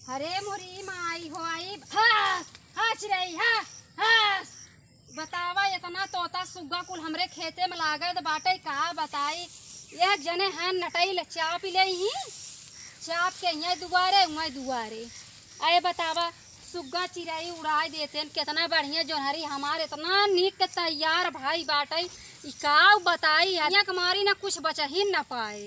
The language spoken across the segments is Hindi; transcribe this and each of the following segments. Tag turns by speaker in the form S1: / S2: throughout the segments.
S1: अरे मोरी माई हो आई हस हच रही है हस बतावा इतना तोता सुग्गा कुल हमरे खेते में लागत बाटे का बताई। एक जने हैं नटई चाप ले ही चाप के यहाँ दुआरे वहाँ दुआरे आए बतावा सुग्गा चिड़ई उड़ाई देते हैं कितना बढ़िया जोनहरी हमारे इतना नीक के तैयार भाई बाटे का बताई कमारी ना कुछ बचा ही न पाए।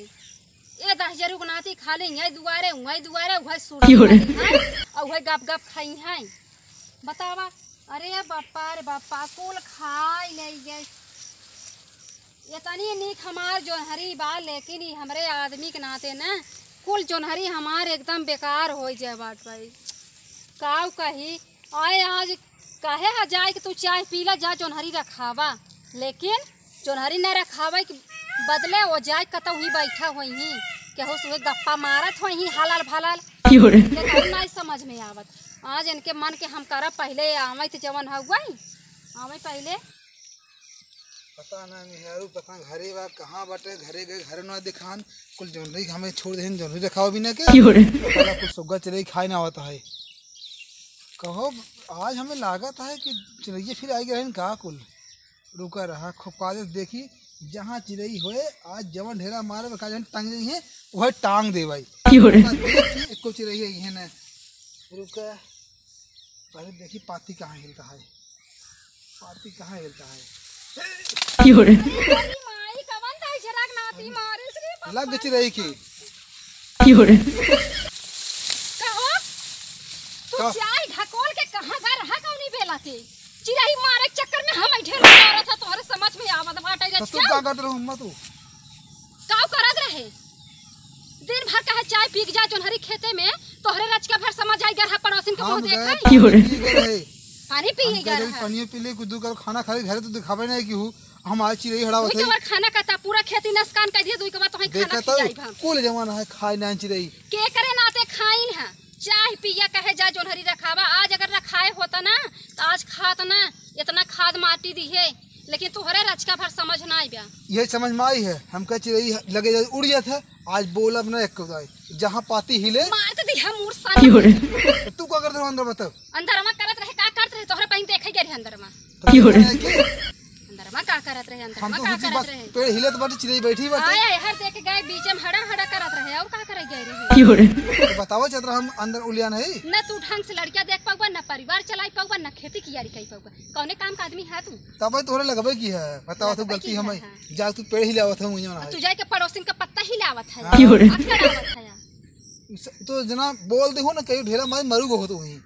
S1: ये 10 रुगनाती खा ले यहाँ दुआरे वही सुर और वही गप गप खाई हैं बतावा। अरे बापा रे बापा कुल खाई ले गए इतनी नीक हमार जोनहरी बा लेकिन हमरे आदमी के नाते न कुल जोनहरी हमार एकदम बेकार हो जाए बात भाई काव कही आए आज कहे हा जाए कि तू चाय पीला जा जोनहरी रखावा लेकिन जोनहरी न रखावा कि बदले वो जाए कतौ ही बैठा हुई ही केहू सुहे गप्पा मारत हुई ही हलाल भलाल नहीं समझ में आवत। आज इनके मन के हम करब पहले आवे तो जवन हुआ आवे पहले
S2: पता ना निहरू पता घरे बा कहाँ बटे घरे गए घर ना दिखान कुल जोनरी हमें छोड़ देन जोनरी रखाओ भी ना के कुछ सुग्गा चिड़ई खाए ना आवता है कहो आज हमें लागत है कि चिड़ैया फिर आई गए का कुल रुका रहा खूब काजस देखी जहाँ चिड़ई होए आज जवन ढेरा मारे बका जन टांग गई है वह टांग दे भाई एको चिड़ई है ना रुका पहले देखी पाती कहाँ हिलता है पाती कहाँ हिलता है लग चिड़ई की
S1: चाय ढकोल के कहां गा रहा कौनी बेला के चिड़ई मारे चक्कर में हम ढेर मारा था तोहरे समझ में आवत बाटे रे
S2: तू का कर रहू मत तू
S1: काव करत रहे दिन भर कहे चाय पी जा जोनहरी खेते में तोहरे रच के भर समझ आई घर पड़ोसिन के मुंह देखै पानी पी गया रहा
S2: पानी पी ले कुछ कर खाना खा घरे तो दिखावे नहीं कि हम आज चिड़ई हड़ावत है
S1: एक खाना का पूरा खेती नसकान कर दिए दुई के बाद तो खाना खिलाई हम
S2: कुल जमाना है खाए ना चिड़ई
S1: के करे नाते खाइन है चाय पिया कहे जा जोनहरी रखावा आज अगर रखाए होता ना तो आज खात ना इतना खाद माटी दी है लेकिन तुहरे रचका भर समझ ना आई बया
S2: ये समझ में आई है हम कह चिड़ई लगे उड़ गया था आज बोलब ना एक जहाँ पाती हिले
S1: मार तो दी हम मुर्सा
S2: तू क्या करते हो अंदर बता
S1: अंदर में करत रहे का करत रहे तोहरे पहन देखे गए अंदर में अंदर में का करत रहे अंदर में का करत रहे
S2: पेड़ हिले तो बाटी चिड़ई बैठी बाटे
S1: आए हर देख गए बीच में हड़ा हड़ा करत रहे और का करे गए रहे
S2: तो बताओ चतरा हम अंदर उलिया नहीं
S1: न तू ढंग से लड़कियां देख पाऊगा न परिवार चलाई पाऊगा न खेती की यारी कई पाऊगा कौने काम का आदमी है तू
S2: तब तोरे लगबे की है बताओ तो गलती हमें जा तू पेड़ हिलावत है मुझे ना
S1: तू जाए के पड़ोसिन का पत्ता हिलावत है
S2: तो जना बोल देखो ना कहीं ढेरा मार मरू गो तो वही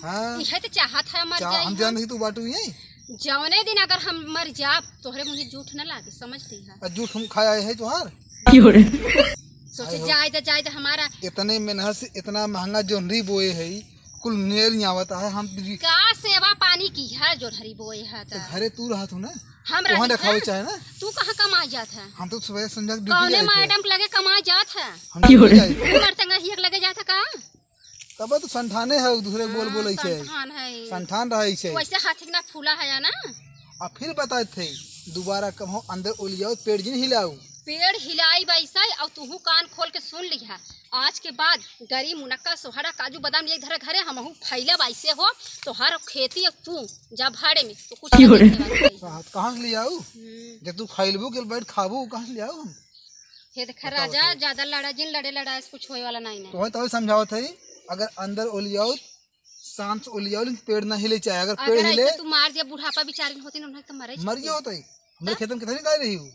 S1: हां इहे तो चाहत है मर जाए
S2: हम जान नहीं तू बाटू यही
S1: जौने दिन अगर हम मर जाब तोहरे मुझे झूठ न लागे समझ ली है
S2: झूठ हम खाया है तोहार
S1: सोचे जाए तो हमारा
S2: इतने मेहनत से इतना महंगा जोनरी बोए है कुल नेल नहीं आवता है हम
S1: का सेवा पानी की है जोनहरी बोए है
S2: तो घरे तू रहा तू ना
S1: हम
S2: वहां रखावे चाहे ना
S1: तू कहां कमा जात है
S2: हम तो सुबह संध्या ड्यूटी
S1: कौने मैडम लगे कमा जात है
S2: हम
S1: उमर संग ही लगे जात का
S2: तब तो संठाने है दूसरे बोल बोले छे संठान रहे छे
S1: वैसे हाथी ना फूला है ना
S2: और फिर बताए थे दोबारा कब हो अंदर उलियाओ पेड़ जिन हिलाओ
S1: पेड़ हिलाई वैसा और तू कान खोल के सुन लिया आज के बाद गरी मुनक्का सोहरा काजू बादाम एक धरे घरे हम फैले वैसे हो तो हर खेती तू जा भाड़े में तो कुछ
S2: कहाँ से ले आओ जब तू खैलबू के बैठ खाबू कहाँ से ले आओ हम
S1: हे देख राजा ज्यादा लड़ा जिन लड़े लड़ा कुछ होए वाला नहीं
S2: तो समझावत है अगर अंदर उलियाओ सांस उलियाओ पेड़ ना हिले चाहे अगर पेड़ हिले
S1: तू मार दिया बुढ़ापा बेचारी होती न उन्हें तो मर
S2: गया होता है मेरे खेत में कितनी गाय रही हूँ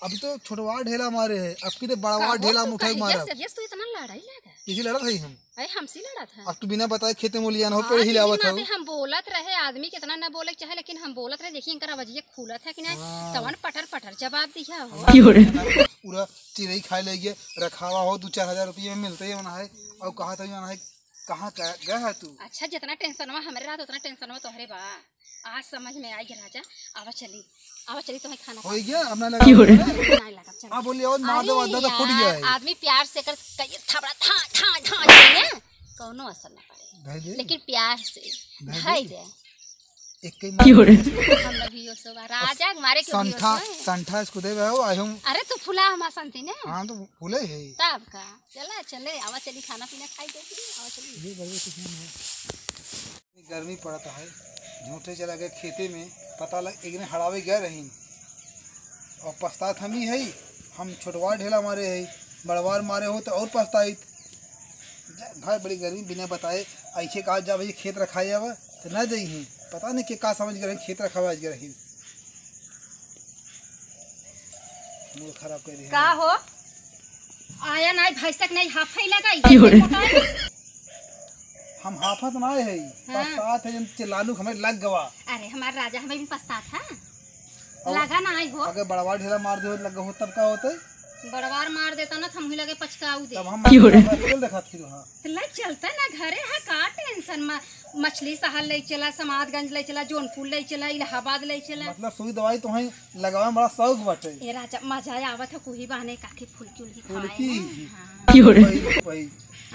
S2: अभी तो छोटवा ढेला मारे है अब की तो बड़ावा ढेला मुठाई मारा
S1: यस तू इतना लड़ाई लगा
S2: इसी लड़ा था हम
S1: अरे हमसे लड़ा था
S2: अब तू बिना बताए खेत में उलिया ना हो पेड़ हिलावत है
S1: हम बोलत रहे आदमी कितना न बोले चाहे लेकिन हम बोलत रहे देखिए इनका वजह खुलत है कि नहीं तवन पटर पटर जवाब दिया हो
S2: पूरा चिड़ई खाए ले गए रखावा हो 2-4 हजार रुपये में मिलते है वहाँ है और कहा था वहाँ है कहाँ गया है तू
S1: अच्छा जितना टेंशन हुआ हमारे रात उतना टेंशन हुआ तोहरे बा आज समझ में आई गया राजा आवा चली तुम्हें खाना
S2: हो गया अपना लगा नहीं
S1: लगा
S2: हां बोलिए और मार दो आधा तो फूट गया है
S1: आदमी प्यार से कर कई थबड़ा था जाए कोनो असर ना पड़े लेकिन प्यार से भाई दे
S2: एक के
S1: हम लोग यो सब राजा मारे के भी
S2: संठा संठा इसको दे हो आयो।
S1: अरे तू फुला हमा संती ने।
S2: हां तो फूले है
S1: तब का चला चले आवा चली खाना पीना खाई दे आवा चली।
S2: ये बड़े कुछ नहीं है। गर्मी पड़ता है झूठे चला गए खेते में पता लग एक ने हड़ावे गए रही और पछतात हम ही है। हम छोटवा ढेला मारे है बड़वार मारे हो तो और पछताइत भाई। बड़ी गर्मी बिना बताए ऐसे कहा जा भाई खेत रखाए अब तो ना जाइए पता नहीं का समझ कर खेत रखा आज रही मूड खराब कर रही
S1: का हो आया नहीं भैंसक नहीं हाफई लगाई
S2: हम हाफत ना है पछतात है जन चिल्लालू हमें लग गवा।
S1: अरे हमारा राजा हमें भी पछता था लगा ना आई हो
S2: अगर बड़वा ढेला मार दे लगा हो तब का होता है
S1: बड़वार मार देता ना हम ही लगे पछताऊ दे
S2: तब हम देखा फिर हां
S1: तो ले चलता ना घरे है का टेंशन मछली सहल ले चला समादगंज ले चला जौनपुर ले चला इलाहाबाद ले चला
S2: मतलब सुई दवाई तो है लगावे बड़ा शौक बाटे।
S1: ए राजा मजा आवत है कोई बहाने काके फुलकी
S2: फुलकी
S1: खाए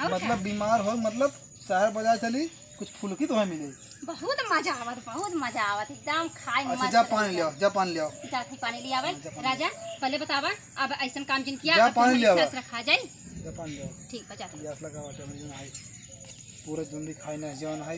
S2: मतलब बीमार हो मतलब शहर बाजार चली कुछ फुलकी तो है मिले
S1: बहुत मजा आवत एकदम खाए
S2: अच्छा
S1: मस्त।
S2: जा पानी ले आओ जा पानी ले आओ
S1: जाके पानी ले आवे राजा पहले बतावा अब ऐसा काम जिन किया
S2: जा पानी ले आओ
S1: रखा जाए
S2: जा पानी ले आओ
S1: ठीक है जा
S2: प्यास लगा बाटे पूरा जुंडी खाई ना जौन है